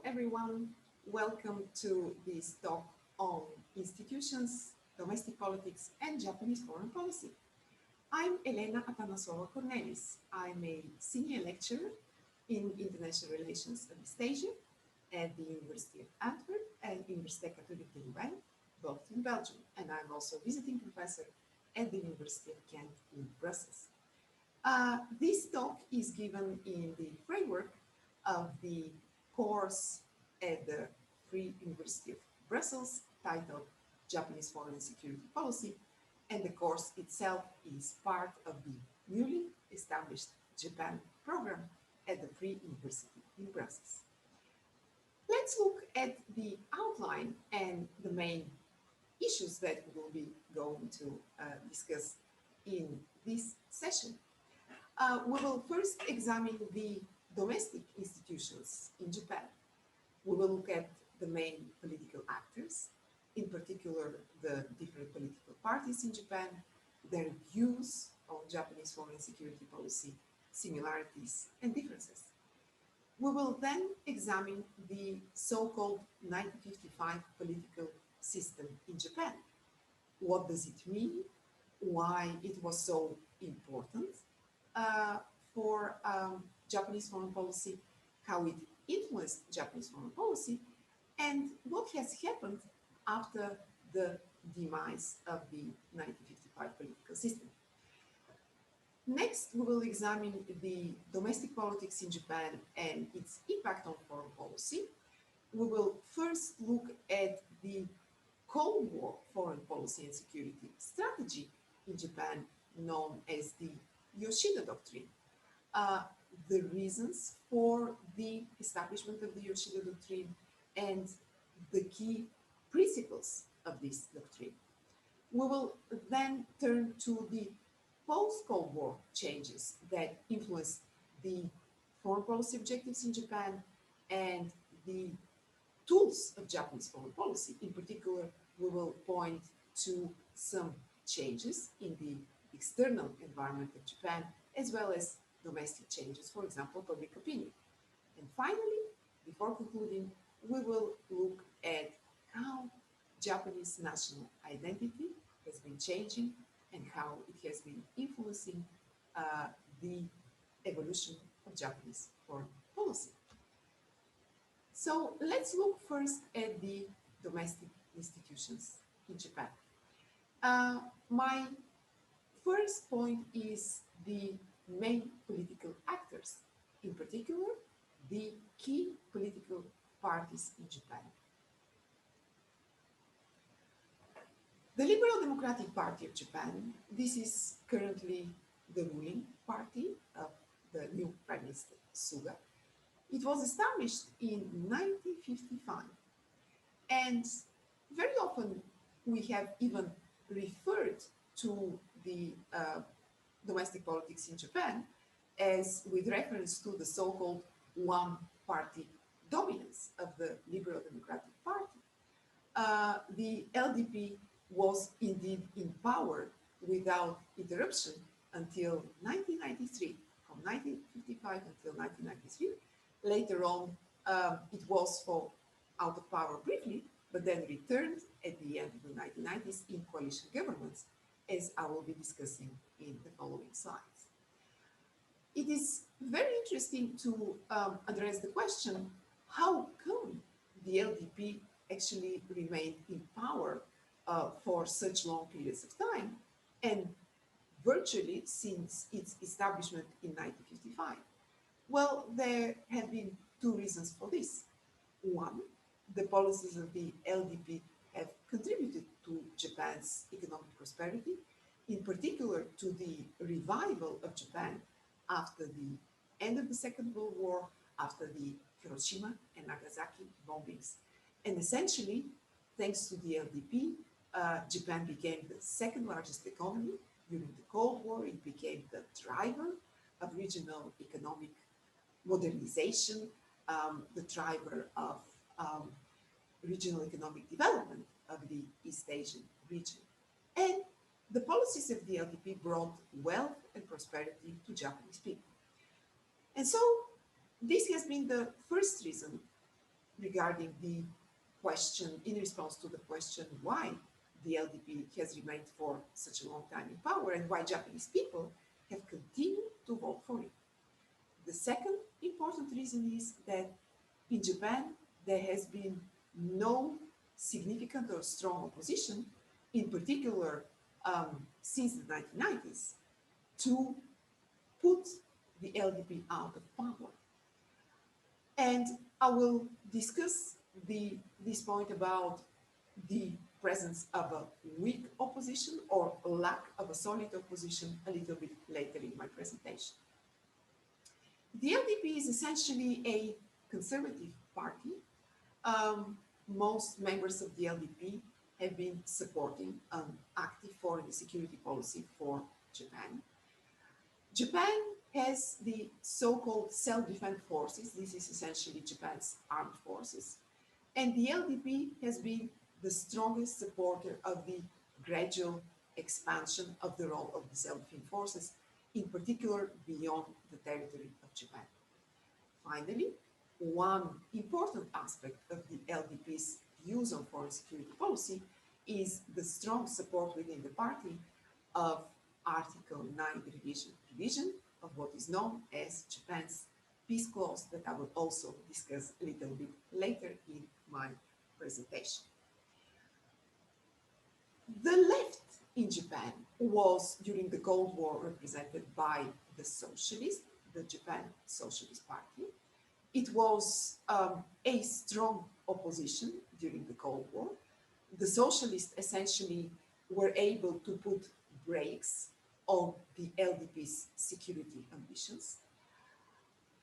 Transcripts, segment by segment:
everyone. Welcome to this talk on institutions, domestic politics, and Japanese foreign policy. I'm Elena Atanassova-Cornelis. I'm a senior lecturer in international relations of East Asia at the University of Antwerp and Université Catholique de Louvain, both in Belgium. And I'm also visiting professor at the University of Kent in Brussels. This talk is given in the framework of the course at the Free University of Brussels titled Japanese Foreign and Security Policy, and the course itself is part of the newly established Japan program at the Free University in Brussels. Let's look at the outline and the main issues that we will be going to discuss in this session. We will first examine the domestic institutions in Japan. We will look at the main political actors, in particular the different political parties in Japan, their views on Japanese foreign security policy, similarities and differences. We will then examine the so-called 1955 political system in Japan. What does it mean? Why it was so important for Japanese foreign policy, how it influenced Japanese foreign policy, and what has happened after the demise of the 1955 political system. Next, we will examine the domestic politics in Japan and its impact on foreign policy. We will first look at the Cold War foreign policy and security strategy in Japan, known as the Yoshida Doctrine. The reasons for the establishment of the Yoshida Doctrine and the key principles of this doctrine. We will then turn to the post-Cold War changes that influenced the foreign policy objectives in Japan and the tools of Japanese foreign policy. In particular, we will point to some changes in the external environment of Japan, as well as domestic changes, for example, public opinion. And finally, before concluding, we will look at how Japanese national identity has been changing and how it has been influencing the evolution of Japanese foreign policy. So let's look first at the domestic institutions in Japan. My first point is the main political actors, in particular, the key political parties in Japan. The Liberal Democratic Party of Japan, this is currently the ruling party of the new Prime Minister Suga. It was established in 1955, and very often we have even referred to the domestic politics in Japan as with reference to the so-called one-party dominance of the Liberal Democratic Party. The LDP was indeed in power without interruption until 1993, from 1955 until 1993. Later on, it was out of power briefly, but then returned at the end of the 1990s in coalition governments, as I will be discussing in the following slides. It is very interesting to address the question, how come the LDP actually remained in power for such long periods of time, and virtually since its establishment in 1955? Well, there have been two reasons for this. One, the policies of the LDP have contributed to Japan's economic prosperity, in particular to the revival of Japan after the end of the Second World War, after the Hiroshima and Nagasaki bombings. And essentially, thanks to the LDP, Japan became the second largest economy during the Cold War. It became the driver of regional economic modernization, the driver of regional economic development of the East Asian region. And the policies of the LDP brought wealth and prosperity to Japanese people. And so this has been the first reason regarding the question, in response to the question why the LDP has remained for such a long time in power and why Japanese people have continued to vote for it. The second important reason is that in Japan there has been no significant or strong opposition, in particular since the 1990s, to put the LDP out of power. And I will discuss this point about the presence of a weak opposition or lack of a solid opposition a little bit later in my presentation. The LDP is essentially a conservative party. Most members of the LDP have been supporting an active foreign and security policy for Japan. Japan has the so-called self-defense forces. This is essentially Japan's armed forces. And the LDP has been the strongest supporter of the gradual expansion of the role of the self-defense forces, in particular beyond the territory of Japan. Finally, one important aspect of the LDP's views on foreign security policy is the strong support within the party of Article 9 revision of what is known as Japan's peace clause, that I will also discuss a little bit later in my presentation. The left in Japan was, during the Cold War, represented by the Socialists, the Japan Socialist Party. It was a strong opposition during the Cold War. The Socialists essentially were able to put brakes on the LDP's security ambitions.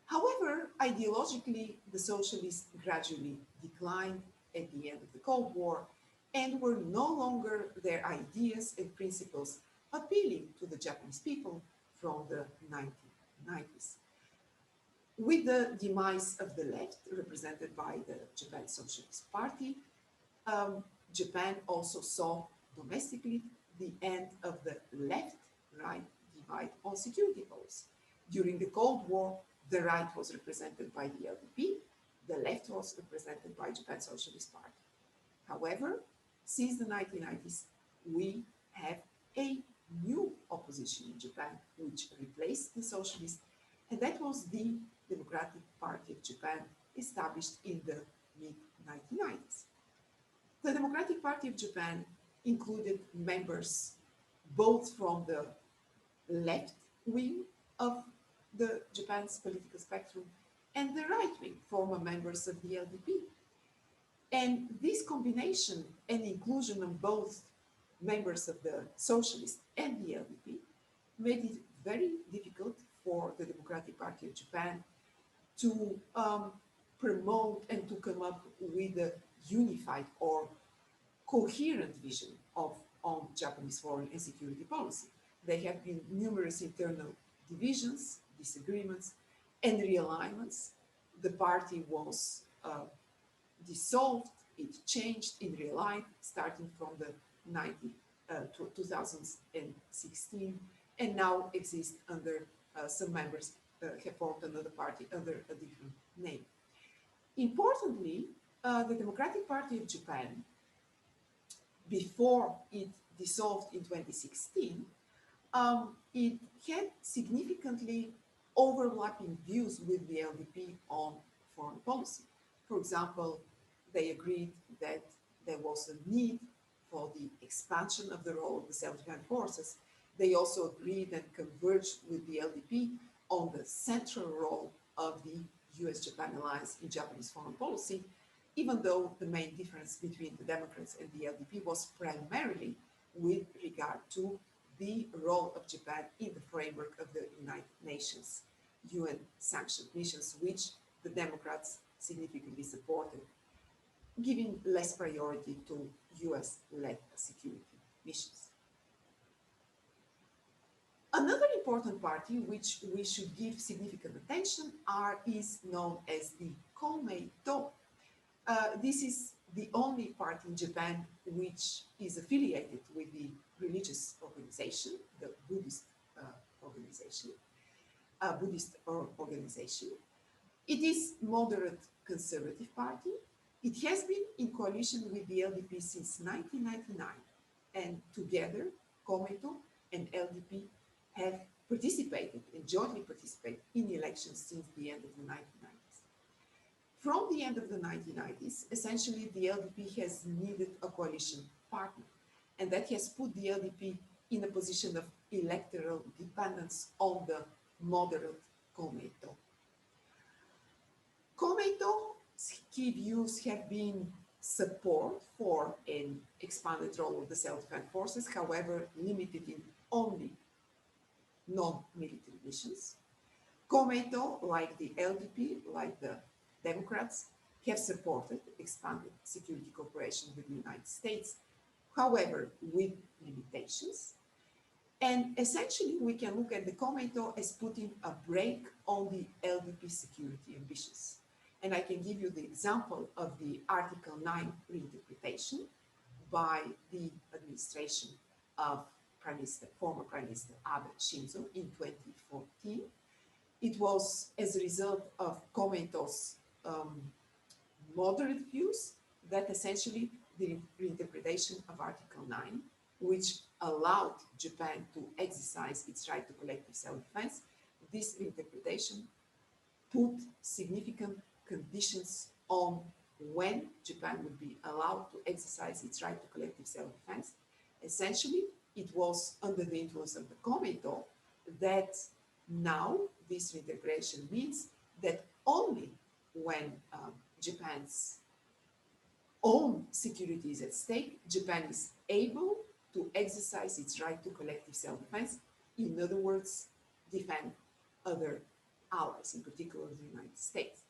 However, ideologically, the Socialists gradually declined at the end of the Cold War and were no longer their ideas and principles appealing to the Japanese people from the 1990s. With the demise of the left, represented by the Japan Socialist Party, Japan also saw domestically the end of the left-right divide on security policy. During the Cold War, the right was represented by the LDP, the left was represented by Japan Socialist Party. However, since the 1990s, we have a new opposition in Japan, which replaced the socialists, and that was the Democratic Party of Japan, established in the mid-1990s. The Democratic Party of Japan included members both from the left wing of the Japan's political spectrum and the right wing, former members of the LDP. And this combination and inclusion of both members of the Socialist and the LDP made it very difficult for the Democratic Party of Japan to promote and to come up with a unified or coherent vision on Japanese foreign and security policy. There have been numerous internal divisions, disagreements, and realignments. The party was dissolved, it changed in real life, starting from the 2016, and now exists under some members have formed another party under a different name. Importantly, the Democratic Party of Japan, before it dissolved in 2016, it had significantly overlapping views with the LDP on foreign policy. For example, they agreed that there was a need for the expansion of the role of the self-defense forces. They also agreed and converged with the LDP on the central role of the US-Japan alliance in Japanese foreign policy, even though the main difference between the Democrats and the LDP was primarily with regard to the role of Japan in the framework of the United Nations UN sanctioned missions, which the Democrats significantly supported, giving less priority to US-led security missions. Another important party which we should give significant attention is known as the Komeito. This is the only party in Japan which is affiliated with the religious organization, the Buddhist organization. It is moderate conservative party. It has been in coalition with the LDP since 1999, and together, Cometo and LDP have participated and jointly participated in elections since the end of the 1990s. From the end of the 1990s, essentially the LDP has needed a coalition partner, and that has put the LDP in a position of electoral dependence on the moderate Cometo. Cometo's key views have been support for an expanded role of the self-defense forces, however limited in only non-military missions. Cometo, like the LDP, like the Democrats, have supported expanded security cooperation with the United States, however, with limitations. And essentially, we can look at the Cometo as putting a brake on the LDP security ambitions. And I can give you the example of the Article 9 reinterpretation by the administration of former Prime Minister Abe Shinzo in 2014. It was as a result of Cometo's moderate views that essentially the reinterpretation of Article 9, which allowed Japan to exercise its right to collective self-defense, this reinterpretation put significant conditions on when Japan would be allowed to exercise its right to collective self-defense. Essentially, it was under the influence of the Cometo that now this reintegration means that only when Japan's own security is at stake, Japan is able to exercise its right to collective self-defense, in other words, defend other allies, in particular the United States.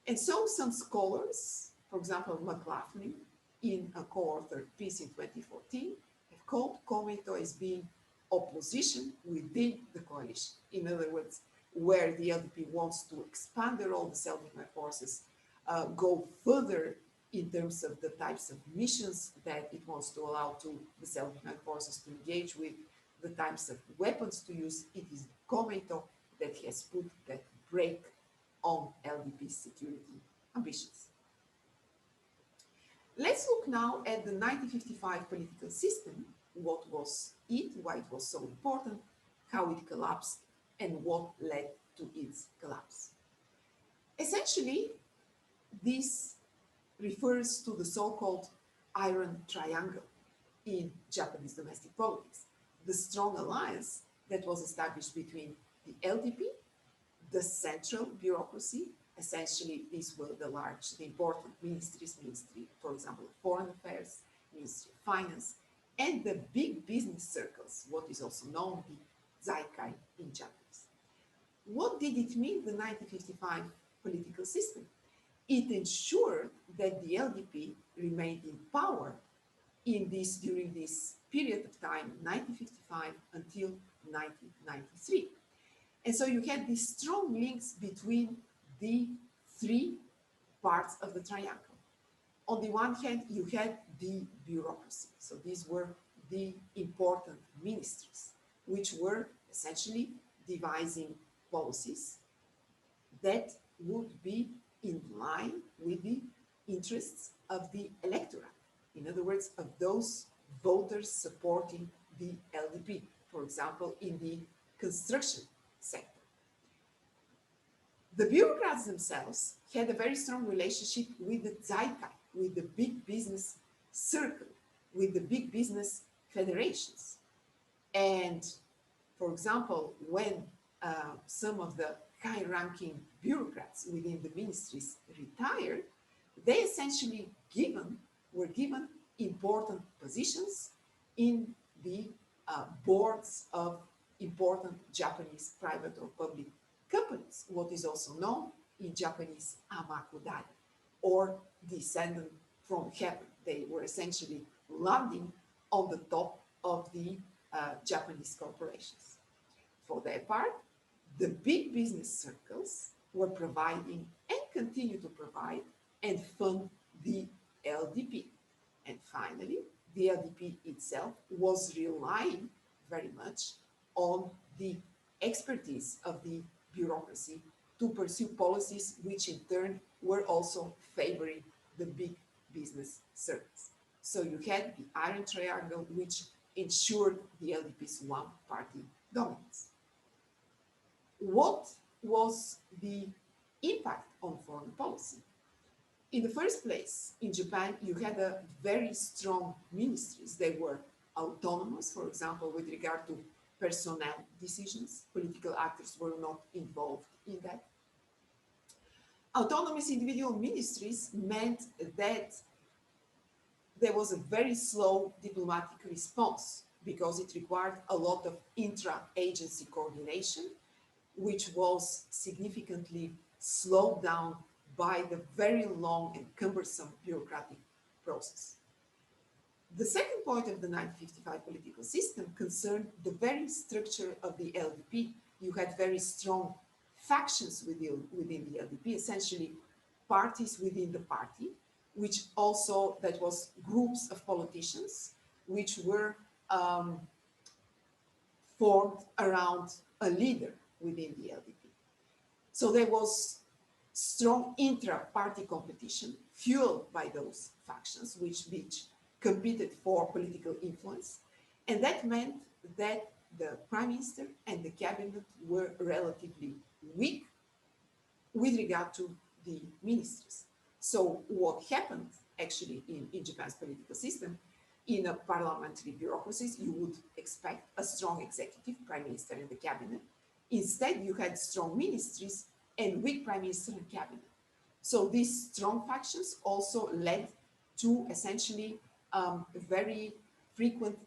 And so some scholars, for example, McLaughlin, in a co-authored piece in 2014, have called Cometo as being opposition within the coalition. In other words, where the LDP wants to expand the role of the self-defense forces, go further in terms of the types of missions that it wants to allow to the self-defense forces to engage with, the types of weapons to use. It is Cometo that has put that brake on LDP's security ambitions. Let's look now at the 1955 political system. What was it, why it was so important, how it collapsed, and what led to its collapse. Essentially, this refers to the so-called Iron Triangle in Japanese domestic politics, the strong alliance that was established between the LDP, the central bureaucracy, essentially these were the important ministries, Ministry, for example, of Foreign Affairs, Ministry of Finance, and the big business circles, what is also known the Zaikai in Japanese. What did it mean, the 1955 political system? It ensured that the LDP remained in power during this period of time, 1955 until 1993. And so you had these strong links between the three parts of the triangle. On the one hand, you had the bureaucracy. So these were the important ministries, which were essentially devising policies that would be in line with the interests of the electorate. In other words, of those voters supporting the LDP, for example, in the construction sector. The bureaucrats themselves had a very strong relationship with the Zaikai, with the big business circle, with the big business federations. And for example, when some of the high-ranking bureaucrats within the ministries retired, they essentially were given important positions in the boards of important Japanese private or public companies, what is also known in Japanese amakudai, or descendant from heaven. They were essentially landing on the top of the Japanese corporations. For their part, the big business circles were providing and continue to provide and fund the LDP. And finally, the LDP itself was relying very much on the expertise of the bureaucracy to pursue policies which in turn were also favoring the big business circles. So you had the Iron Triangle, which ensured the LDP's one-party dominance. What was the impact on foreign policy? In the first place, in Japan, you had a very strong ministries. They were autonomous, for example, with regard to personnel decisions. Political actors were not involved in that. Autonomous individual ministries meant that there was a very slow diplomatic response because it required a lot of intra-agency coordination, which was significantly slowed down by the very long and cumbersome bureaucratic process. The second point of the 1955 political system concerned the very structure of the LDP. You had very strong factions within the LDP, essentially parties within the party, which also, that was groups of politicians, which were formed around a leader within the LDP. So there was strong intra-party competition fueled by those factions, which competed for political influence. And that meant that the prime minister and the cabinet were relatively weak with regard to the ministers. So what happened actually in Japan's political system, in a parliamentary bureaucracies, you would expect a strong executive, prime minister and the cabinet. Instead, you had strong ministries and weak prime minister and cabinet. So these strong factions also led to essentially a very frequent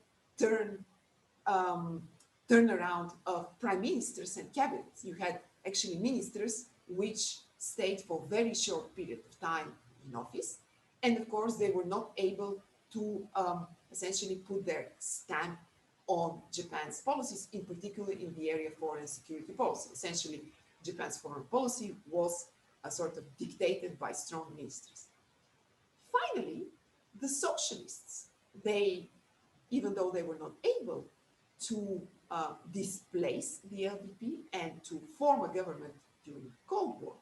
turnaround of prime ministers and cabinets. You had actually ministers which stayed for a very short period of time in office. And of course, they were not able to essentially put their stamp on Japan's policies, in particular in the area of foreign and security policy. Essentially, Japan's foreign policy was a sort of dictated by strong ministers. Finally, the socialists, they, even though they were not able to displace the LDP and to form a government during the Cold War,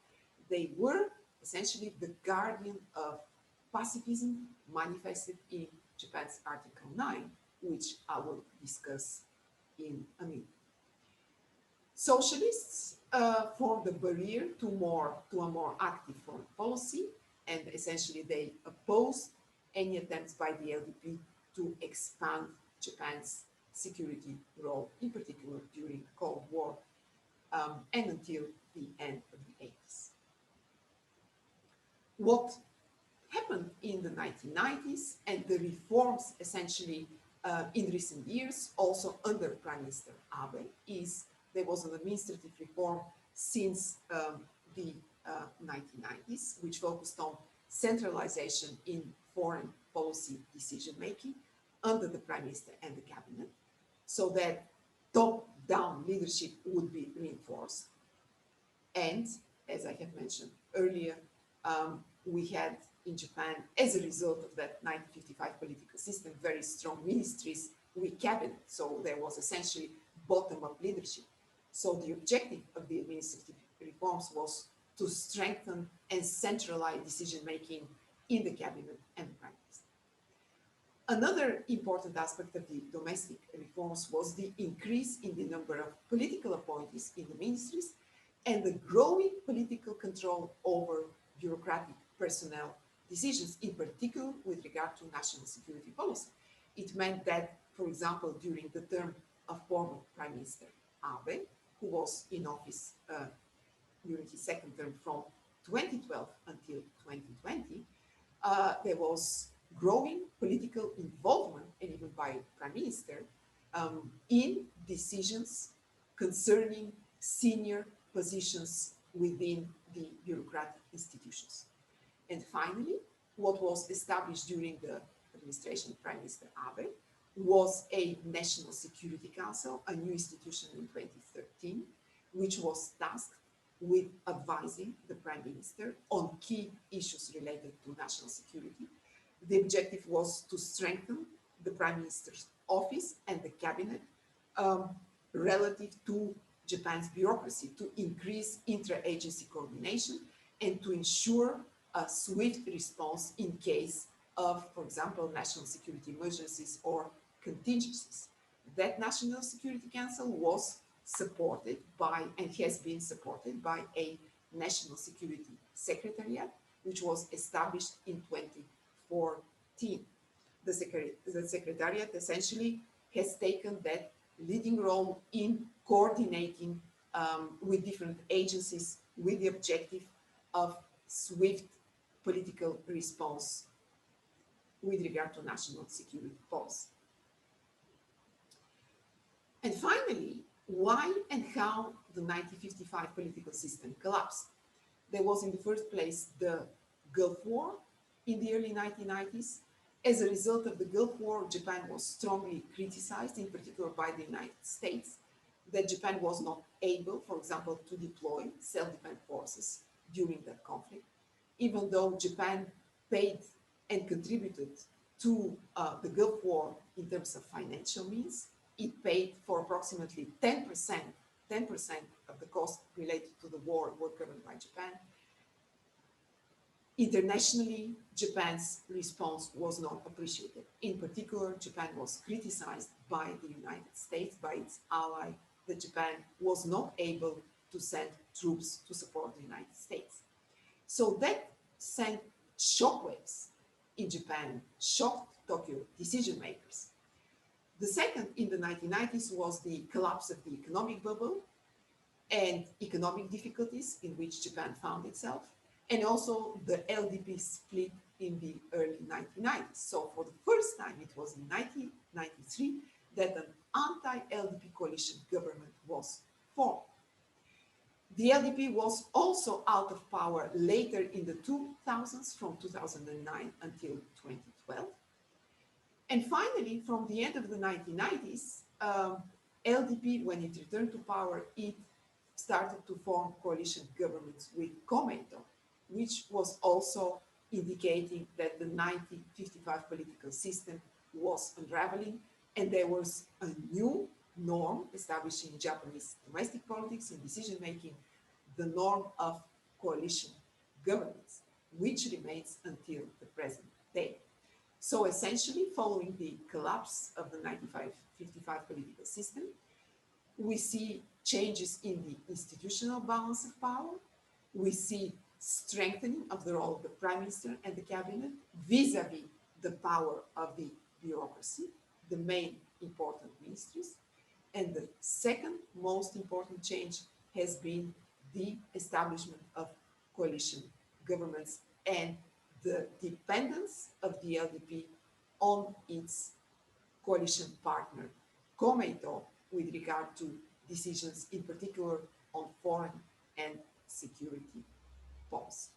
they were essentially the guardian of pacifism manifested in Japan's Article 9, which I will discuss in a minute. Socialists formed a barrier to a more active foreign policy, and essentially they opposed any attempts by the LDP to expand Japan's security role, in particular during the Cold War and until the end of the 80s. What happened in the 1990s and the reforms essentially in recent years, also under Prime Minister Abe, is there was an administrative reform since the 1990s, which focused on centralization in foreign policy decision-making under the Prime Minister and the Cabinet, so that top-down leadership would be reinforced. And, as I have mentioned earlier, we had in Japan, as a result of that 1955 political system, very strong ministries with cabinet. So there was essentially bottom-up leadership. So the objective of the administrative reforms was to strengthen and centralize decision-making in the cabinet and the prime minister. Another important aspect of the domestic reforms was the increase in the number of political appointees in the ministries and the growing political control over bureaucratic personnel decisions, in particular with regard to national security policy. It meant that, for example, during the term of former Prime Minister Abe, who was in office during his second term from 2012 until 2020, there was growing political involvement, and even by Prime Minister, in decisions concerning senior positions within the bureaucratic institutions. And finally, what was established during the administration of Prime Minister Abe was a National Security Council, a new institution in 2013, which was tasked with advising the Prime Minister on key issues related to national security. The objective was to strengthen the Prime Minister's office and the cabinet relative to Japan's bureaucracy to increase intra-agency coordination and to ensure a swift response in case of, for example, national security emergencies or contingencies. That National Security Council was supported by and has been supported by a National Security Secretariat, which was established in 2014. The Secretariat essentially has taken that leading role in coordinating with different agencies with the objective of swift political response with regard to national security policy. And finally, why and how the 1955 political system collapsed. There was in the first place the Gulf War in the early 1990s. As a result of the Gulf War, Japan was strongly criticized, in particular by the United States, that Japan was not able, for example, to deploy self-defense forces during that conflict, even though Japan paid and contributed to the Gulf War in terms of financial means. It paid for approximately 10% of the cost related to the war were covered by Japan. Internationally, Japan's response was not appreciated. In particular, Japan was criticized by the United States, by its ally, that Japan was not able to send troops to support the United States. So that sent shockwaves in Japan, shocked Tokyo decision makers. The second in the 1990s was the collapse of the economic bubble and economic difficulties in which Japan found itself, and also the LDP split in the early 1990s. So for the first time, it was in 1993 that an anti-LDP coalition government was formed. The LDP was also out of power later in the 2000s, from 2009 until 2012. And finally, from the end of the 1990s, LDP, when it returned to power, it started to form coalition governments with Komeito, which was also indicating that the 1955 political system was unraveling, and there was a new norm established in Japanese domestic politics and decision-making, the norm of coalition governments, which remains until the present day. So essentially, following the collapse of the 1955 political system, we see changes in the institutional balance of power. We see strengthening of the role of the Prime Minister and the Cabinet vis-à-vis the power of the bureaucracy, the main important ministries. And the second most important change has been the establishment of coalition governments and the dependence of the LDP on its coalition partner, Komeito, with regard to decisions, in particular on foreign and security policy.